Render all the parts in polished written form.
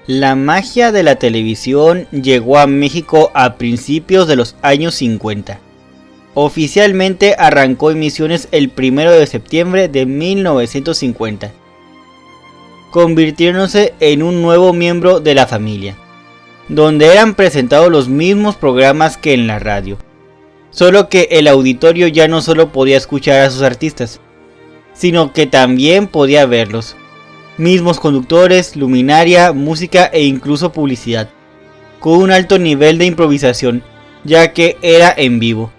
La magia de la televisión llegó a México a principios de los años 50. Oficialmente arrancó emisiones el 1 de septiembre de 1950, convirtiéndose en un nuevo miembro de la familia, donde eran presentados los mismos programas que en la radio, solo que el auditorio ya no solo podía escuchar a sus artistas, sino que también podía verlos. Mismos conductores, luminaria, música e incluso publicidad, con un alto nivel de improvisación, ya que era en vivo.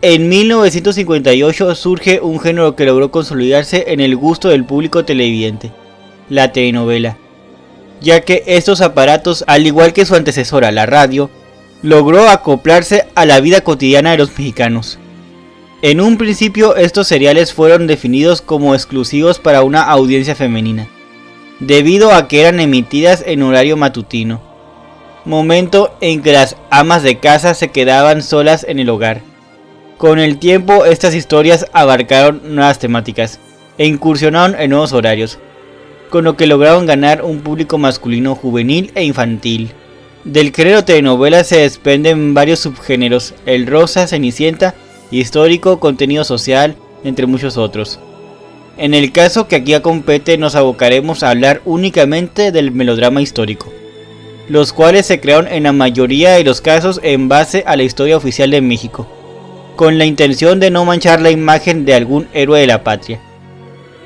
En 1958 surge un género que logró consolidarse en el gusto del público televidente, la telenovela, ya que estos aparatos, al igual que su antecesora, la radio, logró acoplarse a la vida cotidiana de los mexicanos. En un principio estos seriales fueron definidos como exclusivos para una audiencia femenina, debido a que eran emitidas en horario matutino, momento en que las amas de casa se quedaban solas en el hogar. Con el tiempo estas historias abarcaron nuevas temáticas e incursionaron en nuevos horarios, con lo que lograron ganar un público masculino juvenil e infantil. Del género telenovela se desprenden varios subgéneros: el rosa, cenicienta, histórico, contenido social, entre muchos otros. En el caso que aquí compete nos abocaremos a hablar únicamente del melodrama histórico, los cuales se crearon en la mayoría de los casos en base a la historia oficial de México, con la intención de no manchar la imagen de algún héroe de la patria,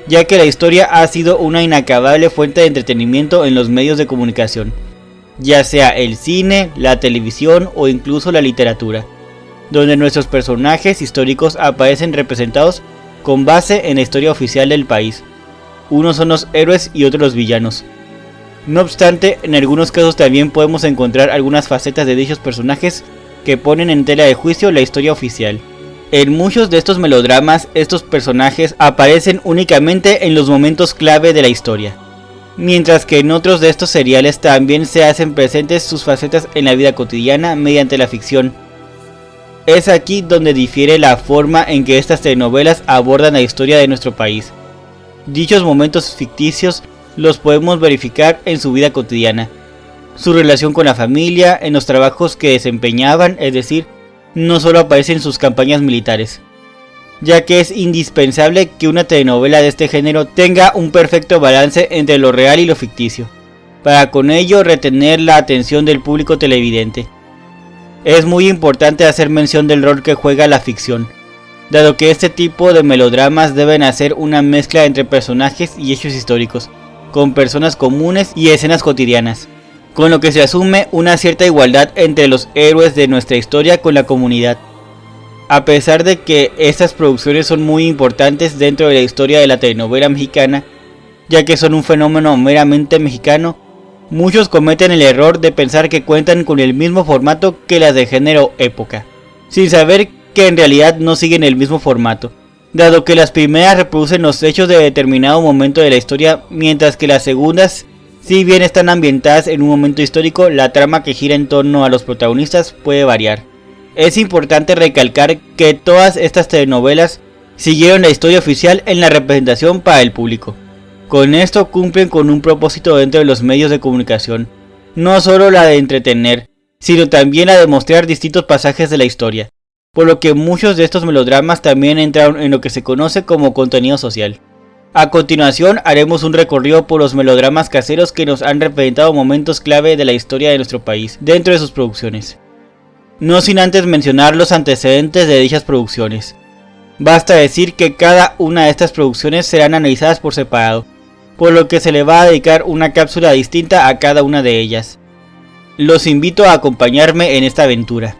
ya que la historia ha sido una inacabable fuente de entretenimiento en los medios de comunicación, ya sea el cine, la televisión o incluso la literatura, donde nuestros personajes históricos aparecen representados con base en la historia oficial del país. Unos son los héroes y otros los villanos. No obstante, en algunos casos también podemos encontrar algunas facetas de dichos personajes que ponen en tela de juicio la historia oficial. En muchos de estos melodramas, estos personajes aparecen únicamente en los momentos clave de la historia, mientras que en otros de estos seriales también se hacen presentes sus facetas en la vida cotidiana mediante la ficción. Es aquí donde difiere la forma en que estas telenovelas abordan la historia de nuestro país. Dichos momentos ficticios los podemos verificar en su vida cotidiana, su relación con la familia, en los trabajos que desempeñaban, es decir, no solo aparecen sus campañas militares, ya que es indispensable que una telenovela de este género tenga un perfecto balance entre lo real y lo ficticio, para con ello retener la atención del público televidente. Es muy importante hacer mención del rol que juega la ficción, dado que este tipo de melodramas deben hacer una mezcla entre personajes y hechos históricos, con personas comunes y escenas cotidianas, con lo que se asume una cierta igualdad entre los héroes de nuestra historia con la comunidad. A pesar de que estas producciones son muy importantes dentro de la historia de la telenovela mexicana, ya que son un fenómeno meramente mexicano, muchos cometen el error de pensar que cuentan con el mismo formato que las de género época, sin saber que en realidad no siguen el mismo formato, dado que las primeras reproducen los hechos de determinado momento de la historia, mientras que las segundas, si bien están ambientadas en un momento histórico, la trama que gira en torno a los protagonistas puede variar. Es importante recalcar que todas estas telenovelas siguieron la historia oficial en la representación para el público. Con esto cumplen con un propósito dentro de los medios de comunicación, no solo la de entretener, sino también la de mostrar distintos pasajes de la historia, por lo que muchos de estos melodramas también entraron en lo que se conoce como contenido social. A continuación haremos un recorrido por los melodramas caseros que nos han representado momentos clave de la historia de nuestro país dentro de sus producciones, no sin antes mencionar los antecedentes de dichas producciones. Basta decir que cada una de estas producciones serán analizadas por separado, por lo que se le va a dedicar una cápsula distinta a cada una de ellas. Los invito a acompañarme en esta aventura.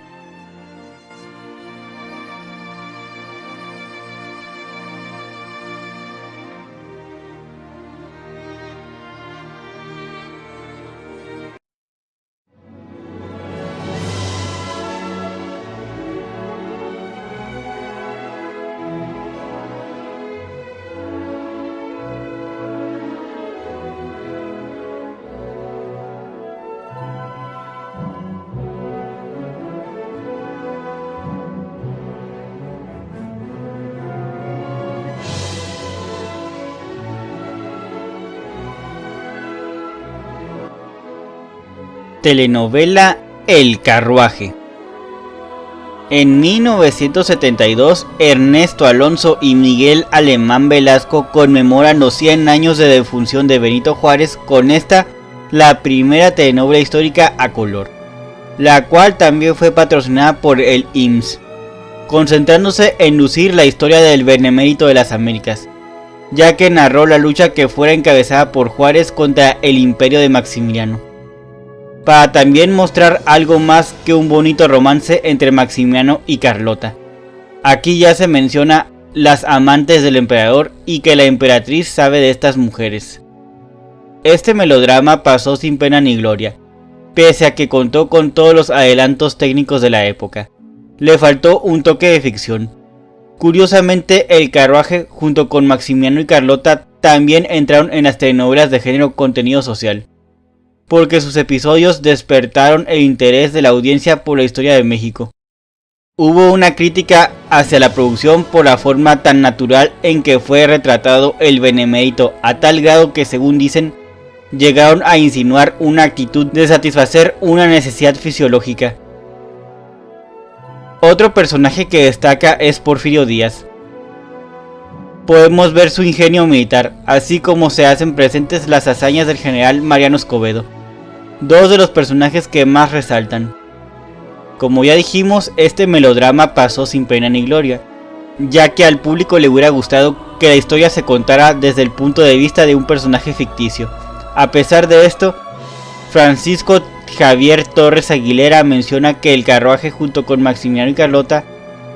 Telenovela El Carruaje. En 1972, Ernesto Alonso y Miguel Alemán Velasco conmemoran los 100 años de defunción de Benito Juárez con esta, la primera telenovela histórica a color, la cual también fue patrocinada por el IMSS, concentrándose en lucir la historia del Benemérito de las Américas, ya que narró la lucha que fuera encabezada por Juárez contra el imperio de Maximiliano, para también mostrar algo más que un bonito romance entre Maximiliano y Carlota. Aquí ya se menciona las amantes del emperador y que la emperatriz sabe de estas mujeres. Este melodrama pasó sin pena ni gloria, pese a que contó con todos los adelantos técnicos de la época. Le faltó un toque de ficción. Curiosamente, El Carruaje junto con Maximiliano y Carlota también entraron en las telenovelas de género contenido social, porque sus episodios despertaron el interés de la audiencia por la historia de México. Hubo una crítica hacia la producción por la forma tan natural en que fue retratado el Benemérito, a tal grado que, según dicen, llegaron a insinuar una actitud de satisfacer una necesidad fisiológica. Otro personaje que destaca es Porfirio Díaz. Podemos ver su ingenio militar, así como se hacen presentes las hazañas del general Mariano Escobedo, dos de los personajes que más resaltan. Como ya dijimos, este melodrama pasó sin pena ni gloria, ya que al público le hubiera gustado que la historia se contara desde el punto de vista de un personaje ficticio. A pesar de esto, Francisco Javier Torres Aguilera menciona que El Carruaje junto con Maximiliano y Carlota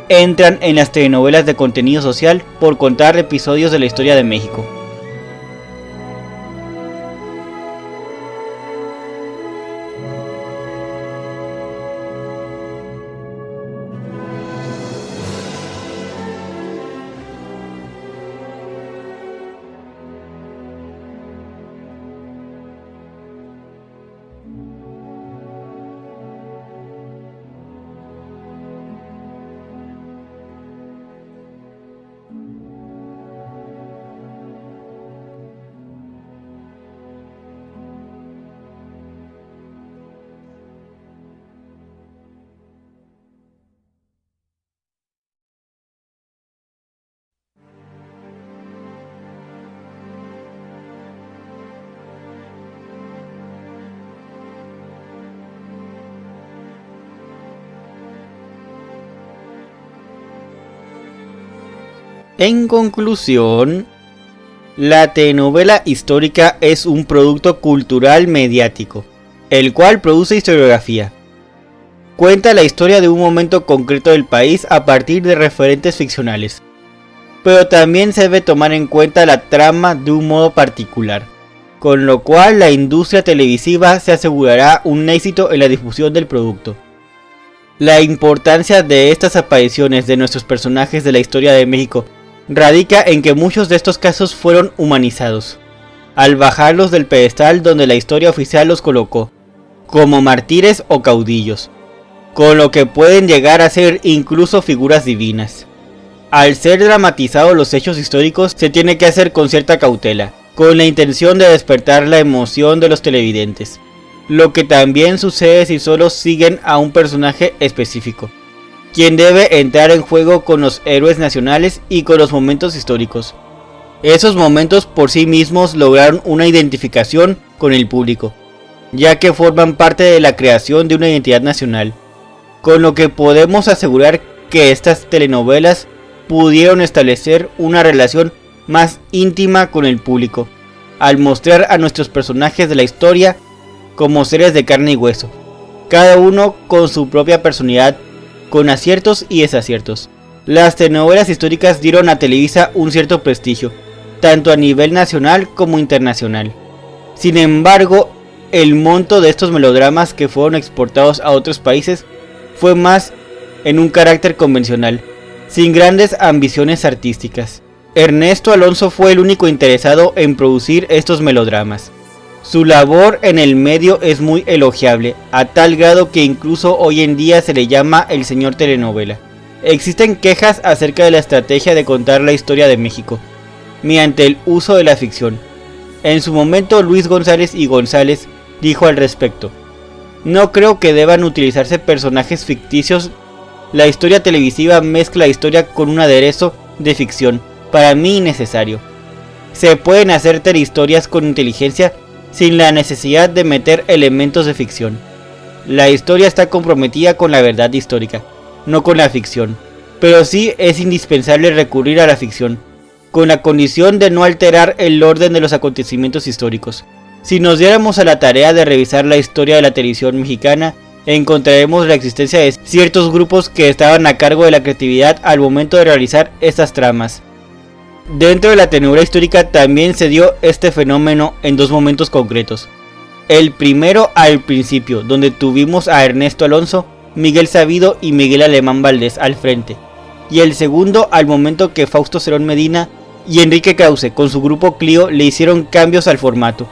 entran en las telenovelas de contenido social por contar episodios de la historia de México. En conclusión, la telenovela histórica es un producto cultural mediático, el cual produce historiografía. Cuenta la historia de un momento concreto del país a partir de referentes ficcionales, pero también se debe tomar en cuenta la trama de un modo particular, con lo cual la industria televisiva se asegurará un éxito en la difusión del producto. La importancia de estas apariciones de nuestros personajes de la historia de México radica en que muchos de estos casos fueron humanizados, al bajarlos del pedestal donde la historia oficial los colocó, como mártires o caudillos, con lo que pueden llegar a ser incluso figuras divinas. Al ser dramatizados los hechos históricos, se tiene que hacer con cierta cautela, con la intención de despertar la emoción de los televidentes, lo que también sucede si solo siguen a un personaje específico, quien debe entrar en juego con los héroes nacionales y con los momentos históricos. Esos momentos por sí mismos lograron una identificación con el público, ya que forman parte de la creación de una identidad nacional, con lo que podemos asegurar que estas telenovelas pudieron establecer una relación más íntima con el público, al mostrar a nuestros personajes de la historia como seres de carne y hueso, cada uno con su propia personalidad, con aciertos y desaciertos. Las telenovelas históricas dieron a Televisa un cierto prestigio, tanto a nivel nacional como internacional. Sin embargo, el monto de estos melodramas que fueron exportados a otros países fue más en un carácter convencional, sin grandes ambiciones artísticas. Ernesto Alonso fue el único interesado en producir estos melodramas. Su labor en el medio es muy elogiable, a tal grado que incluso hoy en día se le llama el señor telenovela. Existen quejas acerca de la estrategia de contar la historia de México, mediante el uso de la ficción. En su momento, Luis González y González dijo al respecto: No creo que deban utilizarse personajes ficticios. La historia televisiva mezcla historia con un aderezo de ficción, para mí innecesario. Se pueden hacer telehistorias con inteligencia sin la necesidad de meter elementos de ficción. La historia está comprometida con la verdad histórica, no con la ficción, pero sí es indispensable recurrir a la ficción, con la condición de no alterar el orden de los acontecimientos históricos. Si nos diéramos a la tarea de revisar la historia de la televisión mexicana, encontraremos la existencia de ciertos grupos que estaban a cargo de la creatividad al momento de realizar estas tramas. Dentro de la telenovela histórica también se dio este fenómeno en dos momentos concretos. El primero al principio, donde tuvimos a Ernesto Alonso, Miguel Sabido y Miguel Alemán Valdés al frente. Y el segundo al momento que Fausto Cerón Medina y Enrique Krause con su grupo Clio le hicieron cambios al formato.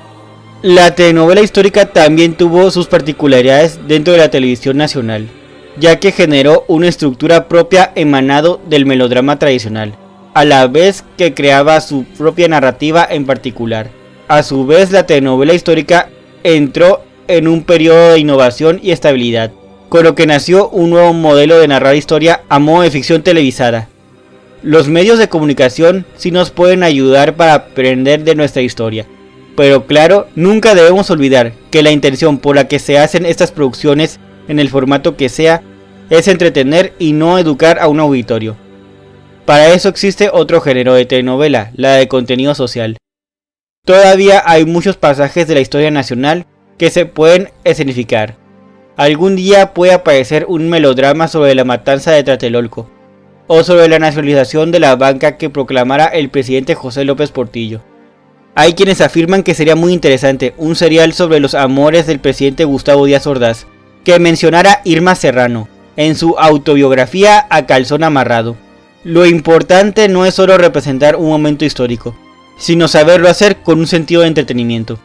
La telenovela histórica también tuvo sus particularidades dentro de la televisión nacional, ya que generó una estructura propia emanado del melodrama tradicional, a la vez que creaba su propia narrativa en particular. A su vez, la telenovela histórica entró en un periodo de innovación y estabilidad, con lo que nació un nuevo modelo de narrar historia a modo de ficción televisada. Los medios de comunicación sí nos pueden ayudar para aprender de nuestra historia, pero claro, nunca debemos olvidar que la intención por la que se hacen estas producciones, en el formato que sea, es entretener y no educar a un auditorio. Para eso existe otro género de telenovela, la de contenido social. Todavía hay muchos pasajes de la historia nacional que se pueden escenificar. Algún día puede aparecer un melodrama sobre la matanza de Tlatelolco, o sobre la nacionalización de la banca que proclamara el presidente José López Portillo. Hay quienes afirman que sería muy interesante un serial sobre los amores del presidente Gustavo Díaz Ordaz, que mencionara Irma Serrano en su autobiografía A Calzón Amarrado. Lo importante no es solo representar un momento histórico, sino saberlo hacer con un sentido de entretenimiento.